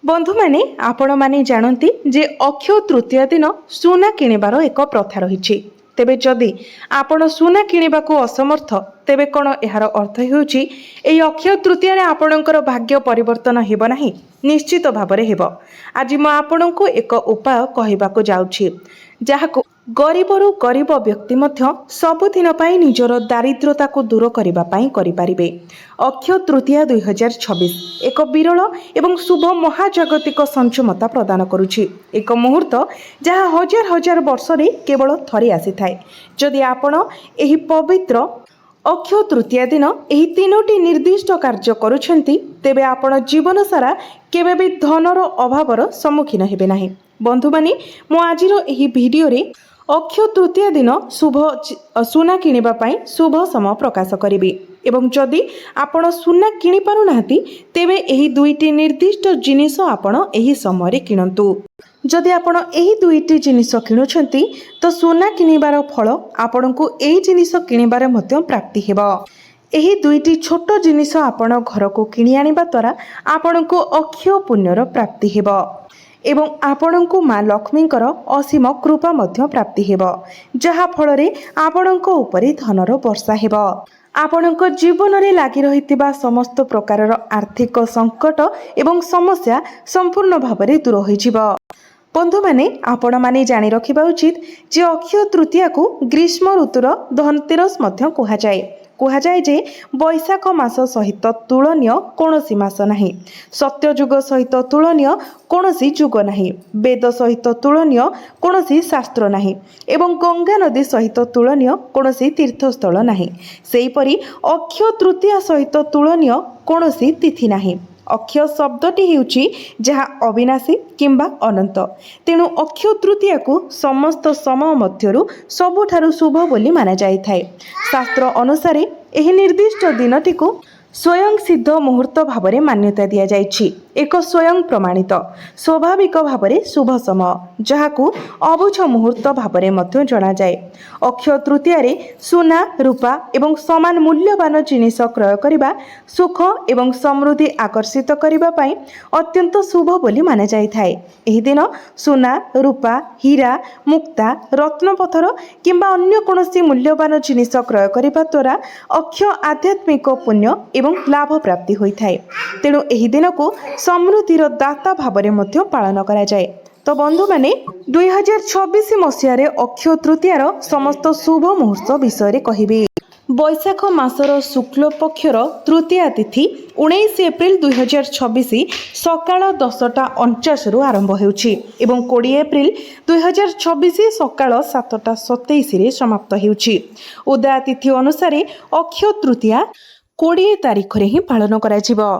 बंधु माने आपण माने जानती जे अक्षय तृतीया दिन सुना किणिबार एक प्रथा रही। तेबे जदि आपण सुना किणिबाकू असमर्थ तेबे कौन यार अर्थ होउची एई अक्षय तृतीया रे आपणकर भाग्य परिवर्तन हेब नाही? निश्चित भाबरे हेब। आज मैं आपणको एक उपाय कहबाकू जाउछि जहाको गरीबरू गरीब व्यक्ति मध्य सबुदिन पाई निजर दारिद्रता को दूर करबा पाई करि पारिबे। अक्षय तृतीया 2026 एक विरल एवं शुभ महाजागतिक संचमता प्रदान करुछि। एक मुहूर्त जहाँ हजार हजार वर्ष रे केवल थरी आसी थाए। जदि आपण एही पवित्र अक्षय तृतीया दिन एही तीनोटी निर्दिष्ट कार्य करुछंती तेबे आपण जीवन सारा केबे भी धनर अभावर सम्मुखीन हेबे नाही। बंधु माने मो आजिरो एही भिडियो रे अक्षय तृतीया दिन शुभ सुना किणिबा पाई शुभ समय प्रकाश करिबी एवं जदि आपण सुना किणी पारु नाहंती तेबे एही दुईटी निर्दिष्ट जिनिस आपण एही समय रे किणंतु। जदि आपण एही दुईटी जिनिस किणुछंती तो सुना किणिबार फल आपणको एही जिनिस किणिबार मध्ये प्राप्ति हेबो। एही दुईटी छोट जिनिस आपण घर को किणी आनिबा द्वारा आपणको अक्षय पुण्यर प्राप्ति हेबो एवं आपणको माँ लक्ष्मींकर असीम कृपा मध्य प्राप्ति हेबो, जहा फल रे आपणको उपरे धनर वर्षा हेबो। आपणको जीवन रे लागि रहितिबा समस्त प्रकारर आर्थिक संकट एवं समस्या संपूर्ण भाबरे दूर होई जिवो। बंधु माने आपण माने जानि रखिबा उचित जे अक्षय तृतीया को ग्रीष्म ऋतुर धनतेरस मध्य कुहाजाए जे बैशाख मास सहित तुलनीय कौनसी मास नहीं, सत्य जुग सहित तुलनीय कौनसी जुग नहीं, वेद सहित तुलनीय कौनसी शास्त्र नहीं एवं गंगा नदी सहित तुलनीय कौनसी तीर्थस्थल नहीं। सेहीपरि अक्षय तृतीया सहित तुलनीय कौनसी तिथि नहीं। अक्षय शब्दटी हेउची जहाँ अविनाशी किंबा अनंत। तेणु अक्षय तृतीया को समस्त समय मध्यरु सबुठारु शुभ बोली माना जाइथाए। शास्त्र अनुसार एही निर्दिष्ट दिनटी को स्वयं सिद्ध मुहूर्त भावरे मान्यता दिया जाइछि। एक स्वयं प्रमाणित स्वाभाविक भावरे शुभ समय जहाकू अबुझ मुहूर्त भावरे मध्य जणा जाए। अक्षय तृतीया रे सुना रूपा एवं समान मूल्यवान जिनिस क्रय करिबा सुख एवं समृद्धि आकर्षित करिबा पई अत्यंत शुभ बोली माना जाइथाए। एही दिन सुना रूपा हीरा मुक्ता रत्नपथर किंबा अन्य कोनोसी मूल्यवान जिनिस क्रय करिबा द्वारा अक्षय आध्यात्मिक पुण्य एवं लाभ प्राप्ति होइथाए। तेणु एही दिन को समृद्धिर दाता भावरे मध्य पालन करा जाए। तो बंधु माने 2026 मसीह रे अक्षय तृतीयार समस्त शुभ मुहूर्त विषय रे कहिबे। बैशाख मासर शुक्ल पक्षर तृतीया तिथि 19 एप्रिल 2026 सकाळ 10:49 रु आरंभ हेउछि एवं 20 एप्रिल 2026 सकाळ 7:27 रे समाप्त हेउछि। उदय तिथि अनुसार अक्षय तृतीया 20 तारिख रे ही पालन करा जिवो।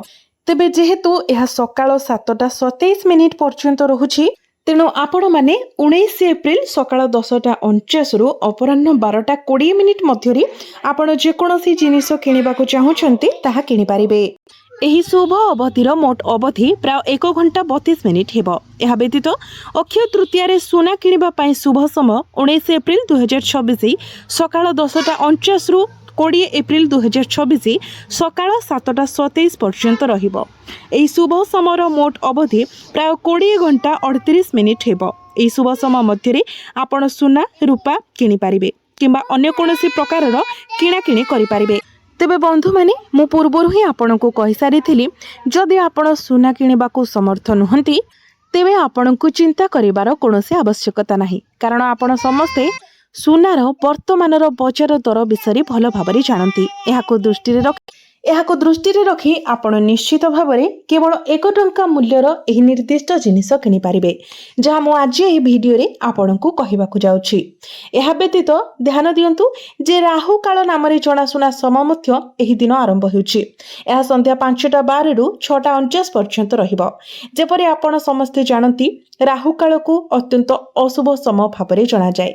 तेबे जेहेतु यह सकाळ 7:27 पर्यंत रहुछि तेणु आपण माने 19 एप्रिल सकाळ 10:49 रु अपराह्न 12:20 मध्यरी आपण जेकोसी जिनिस किणिबाकू चाहुछंती ताहा किणी पारिबे। एही शुभ अवधिर मोट अवधि प्राय 1 घंटा 32 मिनिट हेबो। एहा व्यतीत अक्षय तृतीया रे सुना किणिबा पई शुभ समय 19 एप्रिल 2026 सकाळ 10:49 रु 20 एप्रिल 2026 सकाळ 7:27 पर्यंत रहिबो। एही शुभ समयर मोट अवधि प्राय 20 घंटा 38 मिनिट हेबो। एही शुभ समय मध्यरे आपण सुना रूपा किणी पारिबे किंबा अन्य कोनोसी प्रकारर किणा किणी करि पारिबे। तेबे बंधु माने मु पूर्वरु ही आपनको कहि सारिथिली जदि आपण सुना किणिबाकू समर्थ नुहंती तेबे आपनको चिंता करिवार कोनोसी आवश्यकता नाही, कारण आपण समस्ते सुनार वर्तमानर बजार दर विषय भल भाव जानती। एहाको दृष्टि रखी आपण निश्चित भाव केवल 1 टंका मूल्यर एही निर्दिष्ट जिनिस किणी पारिबे, जहा मु आज एही भिडियो रे आपनकू कहिबाकू जाउछि। एहा व्यतीत ध्यान दियंतु जे राहु काल नामरे जणाशुना समय मध्य एही दिन आरंभ हेउछि। एहा संध्या 5:12 रु 6:49 पर्यंत रहिबो। जेपरि आपण समस्ते जानती राहु काल को अत्यंत अशुभ समय भावरे जना जाए।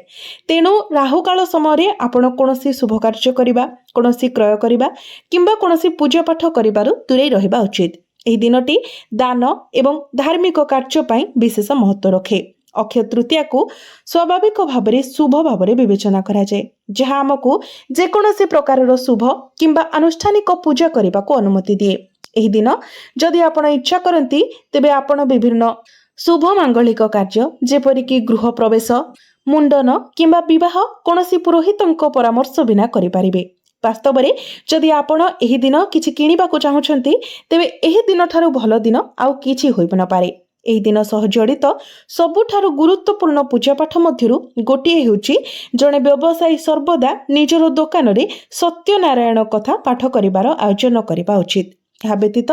तेणु राहु काल समय आपण कोनोसी शुभ कार्य करिबा, कोनोसी क्रय करिबा किंबा कोनोसी पूजा पाठ करिबारु दूरे रहिबा उचित। एही दिनटी दान एवं धार्मिक कार्य पई विशेष महत्व रखे। अक्षय तृतीया को स्वाभाविक भावरे शुभ भावरे विवेचना करा जाए, जहाँ आमको जेकोसी प्रकारर शुभ किंबा आनुष्ठानिक पूजा करने को अनुमति दिए। ଏହି ଦିନ ଯଦି ଆପଣ ଇଚ୍ଛା କରନ୍ତି ତେବେ ଆପଣ ବିଭିନ୍ନ ଶୁଭ ମାଙ୍ଗଳିକ କାର୍ଯ୍ୟ ଯେପରିକି ଗୃହ ପ୍ରବେଶ, ମୁଣ୍ଡନ କିମ୍ବା ବିବାହ କୌଣସି ପୁରୋହିତଙ୍କ ପରାମର୍ଶ ବିନା କରିପାରିବେ। ବାସ୍ତବରେ ଯଦି ଆପଣ ଏହି ଦିନ କିଛି କିଣିବାକୁ ଚାହୁଁଛନ୍ତି ତେବେ ଏହି ଦିନଠାରୁ ଭଲ ଦିନ ଆଉ କିଛି ହୋଇନପାରେ। ଏହି ଦିନ ସହ ଜଡ଼ିତ ସବୁଠାରୁ ଗୁରୁତ୍ୱପୂର୍ଣ୍ଣ ପୂଜାପାଠ ମଧ୍ୟରୁ ଗୋଟିଏ ହେଉଛି ଜଣେ ବ୍ୟବସାୟୀ ସର୍ବଦା ନିଜର ଦୋକାନରେ ସତ୍ୟନାରାୟଣ କଥା ପାଠ କରିବାର ଆୟୋଜନ କରିବା ଉଚିତ। ଏହା ବ୍ୟତୀତ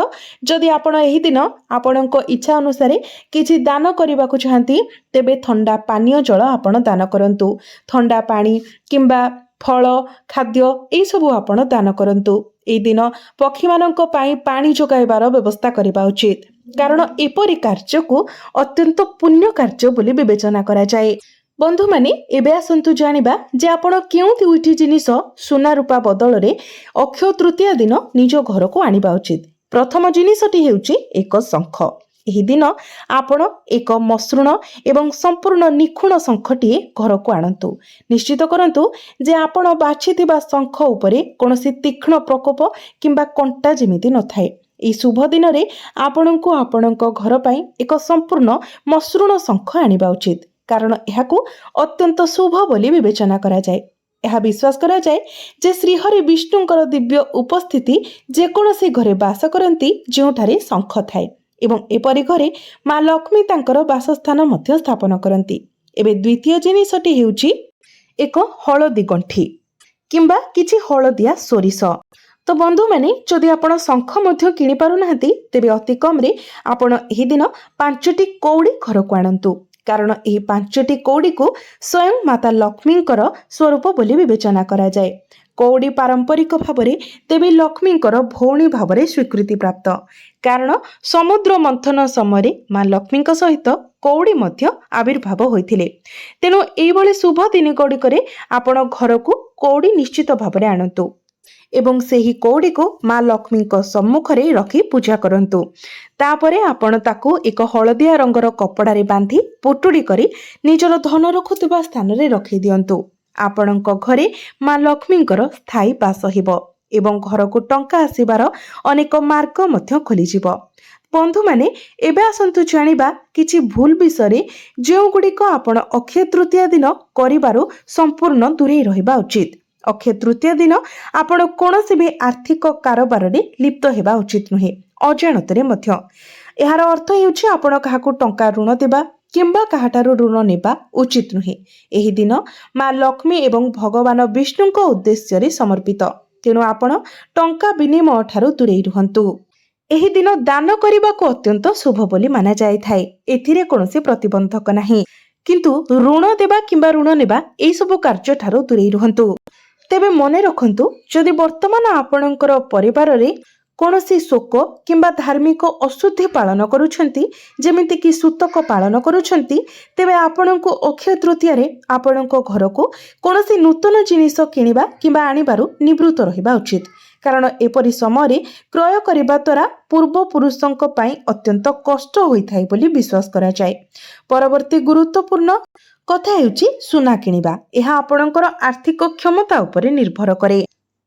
ଯଦି ଆପଣ ଏହି ଦିନ ଆପଣଙ୍କ ଇଚ୍ଛା ଅନୁସାରେ କିଛି ଦାନ କରିବାକୁ ଚାହାନ୍ତି ତେବେ ଥଣ୍ଡା ପାନୀୟ ଜଳ ଆପଣ ଦାନ କରନ୍ତୁ। ଥଣ୍ଡା ପାଣି କିମ୍ବା ଫଳ, ଖାଦ୍ୟ ଏହିସବୁ ଆପଣ ଦାନ କରନ୍ତୁ। ଏହି ଦିନ ପକ୍ଷୀମାନଙ୍କ ପାଇଁ ପାଣି ଯୋଗାଇବାର ବ୍ୟବସ୍ଥା କରିବା ଉଚିତ, କାରଣ ଏପରି କାର୍ଯ୍ୟକୁ ଅତ୍ୟନ୍ତ ପୁଣ୍ୟ କାର୍ଯ୍ୟ ବୋଲି ବିବେଚନା କରାଯାଏ। ବନ୍ଧୁମାନେ, ଏବେ ଆସନ୍ତୁ ଜାଣିବା ଯେ ଆପଣ କେଉଁ ଦୁଇଟି ଜିନିଷ ସୁନା ରୂପା ବଦଳରେ ଅକ୍ଷୟ ତୃତୀୟା ଦିନ ନିଜ ଘରକୁ ଆଣିବା ଉଚିତ। ପ୍ରଥମ ଜିନିଷଟି ହେଉଛି ଏକ ଶଙ୍ଖ। ଏହି ଦିନ ଆପଣ ଏକ ମସୃଣ ଏବଂ ସମ୍ପୂର୍ଣ୍ଣ ନିଖୁଣ ଶଙ୍ଖଟିଏ ଘରକୁ ଆଣନ୍ତୁ। ନିଶ୍ଚିତ କରନ୍ତୁ ଯେ ଆପଣ ବାଛିଥିବା ଶଙ୍ଖ ଉପରେ କୌଣସି ତୀକ୍ଷ୍ଣ ପ୍ରକୋପ କିମ୍ବା କଣ୍ଟା ଯେମିତି ନଥାଏ। ଏହି ଶୁଭ ଦିନରେ ଆପଣଙ୍କୁ ଆପଣଙ୍କ ଘର ପାଇଁ ଏକ ସମ୍ପୂର୍ଣ୍ଣ ମସୃଣ ଶଙ୍ଖ ଆଣିବା ଉଚିତ, କାରଣ ଏହାକୁ ଅତ୍ୟନ୍ତ ଶୁଭ ବୋଲି ବିବେଚନା କରାଯାଏ। ଏହା ବିଶ୍ୱାସ କରାଯାଏ ଯେ ଶ୍ରୀହରି ବିଷ୍ଣୁଙ୍କର ଦିବ୍ୟ ଉପସ୍ଥିତି ଯେକୌଣସି ଘରେ ବାସ କରନ୍ତି ଯେଉଁଠାରେ ଶଙ୍ଖ ଥାଏ, ଏବଂ ଏପରି ଘରେ ମା ଲକ୍ଷ୍ମୀ ତାଙ୍କର ବାସସ୍ଥାନ ମଧ୍ୟ ସ୍ଥାପନ କରନ୍ତି। ଏବେ ଦ୍ୱିତୀୟ ଜିନିଷଟି ହେଉଛି ଏକ ହଳଦୀ ଗଣ୍ଠି କିମ୍ବା କିଛି ହଳଦିଆ ସୋରିଷ। ତ ବନ୍ଧୁମାନେ, ଯଦି ଆପଣ ଶଙ୍ଖ ମଧ୍ୟ କିଣିପାରୁନାହାନ୍ତି ତେବେ ଅତି କମ୍ରେ ଆପଣ ଏହି ଦିନ 5ଟି କଉଡ଼ି ଘରକୁ ଆଣନ୍ତୁ, କାରଣ ଏହି 5ଟି କଉଡ଼ିକୁ ସ୍ୱୟଂ ମାତା ଲକ୍ଷ୍ମୀଙ୍କର ସ୍ୱରୂପ ବୋଲି ବିବେଚନା କରାଯାଏ। କଉଡ଼ି ପାରମ୍ପରିକ ଭାବରେ ଦେବୀ ଲକ୍ଷ୍ମୀଙ୍କର ଭଉଣୀ ଭାବରେ ସ୍ୱୀକୃତି ପ୍ରାପ୍ତ, କାରଣ ସମୁଦ୍ର ମନ୍ଥନ ସମୟରେ ମା ଲକ୍ଷ୍ମୀଙ୍କ ସହିତ କଉଡ଼ି ମଧ୍ୟ ଆବିର୍ଭାବ ହୋଇଥିଲେ। ତେଣୁ ଏହିଭଳି ଶୁଭ ଦିନଗୁଡ଼ିକରେ ଆପଣ ଘରକୁ କଉଡ଼ି ନିଶ୍ଚିତ ଭାବରେ ଆଣନ୍ତୁ ଏବଂ ସେହି କଉଡ଼ିକୁ ମା ଲକ୍ଷ୍ମୀଙ୍କ ସମ୍ମୁଖରେ ରଖି ପୂଜା କରନ୍ତୁ। ତାପରେ ଆପଣ ତାକୁ ଏକ ହଳଦିଆ ରଙ୍ଗର କପଡ଼ାରେ ବାନ୍ଧି ପୁଟୁଡ଼ି କରି ନିଜର ଧନ ରଖୁଥିବା ସ୍ଥାନରେ ରଖିଦିଅନ୍ତୁ। ଆପଣଙ୍କ ଘରେ ମା ଲକ୍ଷ୍ମୀଙ୍କର ସ୍ଥାୟୀ ବାସ ହେବ ଏବଂ ଘରକୁ ଟଙ୍କା ଆସିବାର ଅନେକ ମାର୍ଗ ମଧ୍ୟ ଖୋଲିଯିବ। ବନ୍ଧୁମାନେ, ଏବେ ଆସନ୍ତୁ ଜାଣିବା କିଛି ଭୁଲ ବିଷୟରେ ଯେଉଁଗୁଡ଼ିକ ଆପଣ ଅକ୍ଷୟ ତୃତୀୟା ଦିନ କରିବାରୁ ସମ୍ପୂର୍ଣ୍ଣ ଦୂରେଇ ରହିବା ଉଚିତ। ଅକ୍ଷୟ ତୃତୀୟା ଦିନ ଆପଣ କୌଣସି ବି ଆର୍ଥିକ କାରବାରରେ ଲିପ୍ତ ହେବା ଉଚିତ ନୁହେଁ, ଅଜାଣତରେ ମଧ୍ୟ। ଏହାର ଅର୍ଥ ହେଉଛି ଆପଣ କାହାକୁ ଟଙ୍କା ଋଣ ଦେବା କିମ୍ବା କାହାଠାରୁ ଋଣ ନେବା ଉଚିତ ନୁହେଁ। ଏହି ଦିନ ମା ଲକ୍ଷ୍ମୀ ଏବଂ ଭଗବାନ ବିଷ୍ଣୁଙ୍କ ଉଦ୍ଦେଶ୍ୟରେ ସମର୍ପିତ, ତେଣୁ ଆପଣ ଟଙ୍କା ବିନିମୟ ଠାରୁ ଦୂରେଇ ରୁହନ୍ତୁ। ଏହି ଦିନ ଦାନ କରିବାକୁ ଅତ୍ୟନ୍ତ ଶୁଭ ବୋଲି ମାନାଯାଇଥାଏ। ଏଥିରେ କୌଣସି ପ୍ରତିବନ୍ଧକ ନାହିଁ, କିନ୍ତୁ ଋଣ ଦେବା କିମ୍ବା ଋଣ ନେବା ଏହିସବୁ କାର୍ଯ୍ୟଠାରୁ ଦୂରେଇ ରୁହନ୍ତୁ। ତେବେ ମନେ ରଖନ୍ତୁ, ଯଦି ବର୍ତ୍ତମାନ ଆପଣଙ୍କର ପରିବାରରେ କୌଣସି ଶୋକ କିମ୍ବା ଧାର୍ମିକ ଅଶୁଦ୍ଧି ପାଳନ କରୁଛନ୍ତି, ଯେମିତିକି ସୂତକ ପାଳନ କରୁଛନ୍ତି, ତେବେ ଆପଣଙ୍କୁ ଅକ୍ଷୟ ତୃତୀୟାରେ ଆପଣଙ୍କ ଘରକୁ କୌଣସି ନୂତନ ଜିନିଷ କିଣିବା କିମ୍ବା ଆଣିବାରୁ ନିବୃତ୍ତ ରହିବା ଉଚିତ, କାରଣ ଏପରି ସମୟରେ କ୍ରୟ କରିବା ଦ୍ୱାରା ପୂର୍ବପୁରୁଷଙ୍କ ପାଇଁ ଅତ୍ୟନ୍ତ କଷ୍ଟ ହୋଇଥାଏ ବୋଲି ବିଶ୍ୱାସ କରାଯାଏ। ପରବର୍ତ୍ତୀ ଗୁରୁତ୍ୱପୂର୍ଣ୍ଣ କଥା ହେଉଛି ସୁନା କିଣିବା। ଏହା ଆପଣଙ୍କର ଆର୍ଥିକ କ୍ଷମତା ଉପରେ ନିର୍ଭର କରେ।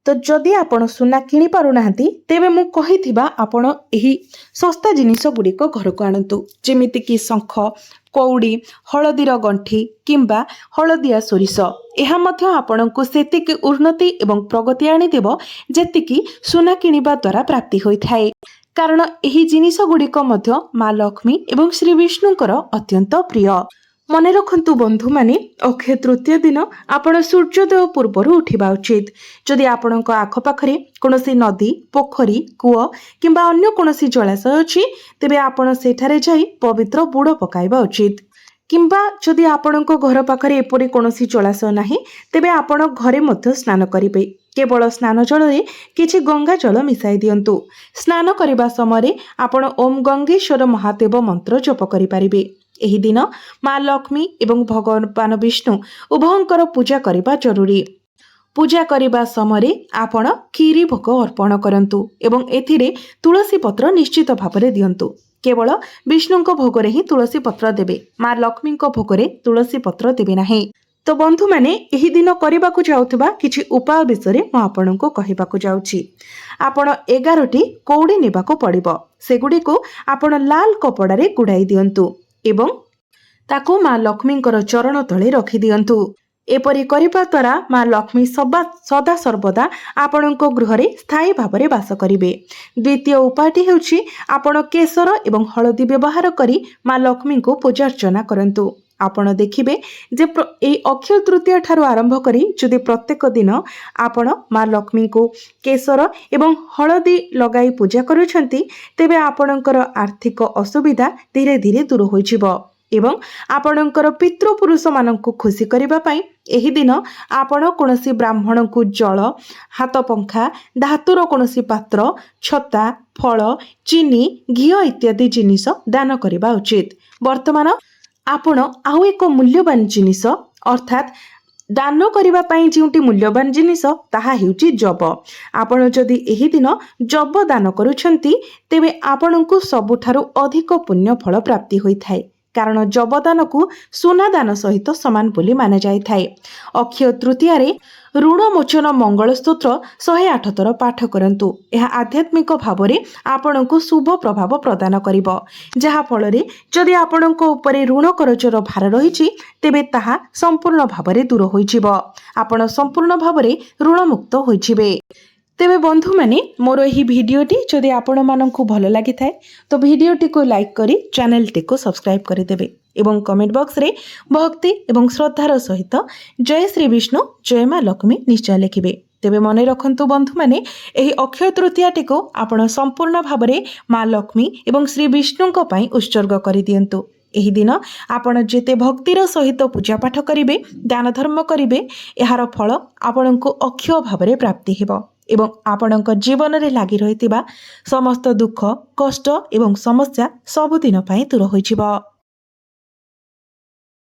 ତ ଯଦି ଆପଣ ସୁନା କିଣି ପାରୁନାହାନ୍ତି ତେବେ ମୁଁ କହିଥିବା ଆପଣ ଏହି ଶସ୍ତା ଜିନିଷ ଗୁଡ଼ିକ ଘରକୁ ଆଣନ୍ତୁ, ଯେମିତିକି ଶଙ୍ଖ, କଉଡ଼ି, ହଳଦୀର ଗଣ୍ଠି କିମ୍ବା ହଳଦିଆ ସୋରିଷ। ଏହା ମଧ୍ୟ ଆପଣଙ୍କୁ ସେତିକି ଉନ୍ନତି ଏବଂ ପ୍ରଗତି ଆଣିଦେବ ଯେତିକି ସୁନା କିଣିବା ଦ୍ୱାରା ପ୍ରାପ୍ତି ହୋଇଥାଏ, କାରଣ ଏହି ଜିନିଷ ଗୁଡ଼ିକ ମଧ୍ୟ ମା ଲକ୍ଷ୍ମୀ ଏବଂ ଶ୍ରୀ ବିଷ୍ଣୁଙ୍କର ଅତ୍ୟନ୍ତ ପ୍ରିୟ। ମନେ ରଖନ୍ତୁ ବନ୍ଧୁମାନେ, ଅକ୍ଷୟ ତୃତୀୟ ଦିନ ଆପଣ ସୂର୍ଯ୍ୟୋଦୟ ପୂର୍ବରୁ ଉଠିବା ଉଚିତ। ଯଦି ଆପଣଙ୍କ ଆଖପାଖରେ କୌଣସି ନଦୀ, ପୋଖରୀ, କୂଅ କିମ୍ବା ଅନ୍ୟ କୌଣସି ଜଳାଶୟ ଅଛି ତେବେ ଆପଣ ସେଠାରେ ଯାଇ ପବିତ୍ର ବୁଡ଼ ପକାଇବା ଉଚିତ। କିମ୍ବା ଯଦି ଆପଣଙ୍କ ଘର ପାଖରେ ଏପରି କୌଣସି ଜଳାଶୟ ନାହିଁ ତେବେ ଆପଣ ଘରେ ମଧ୍ୟ ସ୍ନାନ କରିବେ। କେବଳ ସ୍ନାନ ଜଳରେ କିଛି ଗଙ୍ଗା ଜଳ ମିଶାଇ ଦିଅନ୍ତୁ। ସ୍ନାନ କରିବା ସମୟରେ ଆପଣ ଓମ୍ ଗଙ୍ଗେଶ୍ୱର ମହାଦେବ ମନ୍ତ୍ର ଜପ କରିପାରିବେ। ଏହି ଦିନ ମା ଲକ୍ଷ୍ମୀ ଏବଂ ଭଗବାନ ବିଷ୍ଣୁ ଉଭୟଙ୍କର ପୂଜା କରିବା ଜରୁରୀ। ପୂଜା କରିବା ସମୟରେ ଆପଣ କ୍ଷୀରି ଭୋଗ ଅର୍ପଣ କରନ୍ତୁ ଏବଂ ଏଥିରେ ତୁଳସୀ ପତ୍ର ନିଶ୍ଚିତ ଭାବରେ ଦିଅନ୍ତୁ। କେବଳ ବିଷ୍ଣୁଙ୍କ ଭୋଗରେ ହିଁ ତୁଳସୀ ପତ୍ର ଦେବେ, ମା ଲକ୍ଷ୍ମୀଙ୍କ ଭୋଗରେ ତୁଳସୀ ପତ୍ର ଦେବେ ନାହିଁ। तो बंधु माने एही दिन करबाकू जाउथबा किछि उपाय विषय मु आपनको कहिबाकू जाउछि। आपण 11टी कौड़ी नेबाकू पड़िबो। सेगुडी को आपण लाल कपड़ारे गुड़ाई दियंतु एवं ताकू माँ लक्ष्मींकर चरण तले रखि दियंतु। एपरि करिबा द्वारा माँ लक्ष्मी सदा सर्वदा आपणको गृहरे स्थायी भावरे वास करिवे। द्वितीय उपायटी हेउछि आपण केसर एवं हळदी व्यवहार करी माँ लक्ष्मी को पूजा अर्चना करंतु। आपण देखिबे जे ए अक्षय तृतीया ठारू आरंभ करी जदि प्रत्येक दिन आपण माँ लक्ष्मी को केसर एवं हळदी लगाई पूजा करूछंती तेबे आपणकर आर्थिक असुविधा धीरे धीरे दूर होइजिबो एवं आपणकर पितृपुरुष माननकु खुशी करिबा पई एही दिन आपण कोनोसी ब्राह्मण को जल हाथ पंखा धातुर कोनोसी पात्र छता फल चीनी घी इत्यादि जिनिस दान करिबा उचित। वर्तमान आपण आउ एक मूल्यवान जिनिस अर्थात दान करिबा पई जेउटी मूल्यवान जिनिस ताहा हेउची जब। आपण जदि एही दिन जब दान करूछंती तेबे आपणकु सबुठारु अधिक पुण्य फल प्राप्ति होइथाय कारण जबदान को सुना दान सहित समान बोली माना जाय थाए। अक्षय तृतीया रे ऋण मोचन मंगल स्तोत्र 108 थर पाठ करंतु। यह आध्यात्मिक भाव रे आपण को शुभ प्रभाव प्रदान करिवो जहा फल रे जदि आपण को ऊपर ऋण करजर भार रहिछि तेबे ताहा संपूर्ण भाव रे दूर होइजिवो। आपण संपूर्ण भाव रे ऋण मुक्त होइजिवे। तेबे बंधु माने मोर एही भिडियोटी जदि आपण माननकु भलो लागि थाए तो भिडियोटी को लाइक करी चैनल टी को सब्सक्राइब करि देबे एवं कमेंट बॉक्स रे भक्ति एवं श्रद्धार सहित जय श्री विष्णु जय माँ लक्ष्मी निश्चय लिखिबे। तेबे मने रखंतु बंधु माने एही अक्षय तृतीया टी को आपण संपूर्ण भाव रे माँ लक्ष्मी एवं श्री विष्णु को पई उत्सर्ग करि दियंतु। एही दिन आपण जेते भक्तिर सहित पूजा पाठ करिवे दान धर्म करिवे एहार फल आपणको अक्षय भाव रे प्राप्ति हेबो एवं आपणक जीवन रे लागि रहितिबा समस्त दुख कष्ट एवं समस्या सबुदिन पई दूर होइजिबो।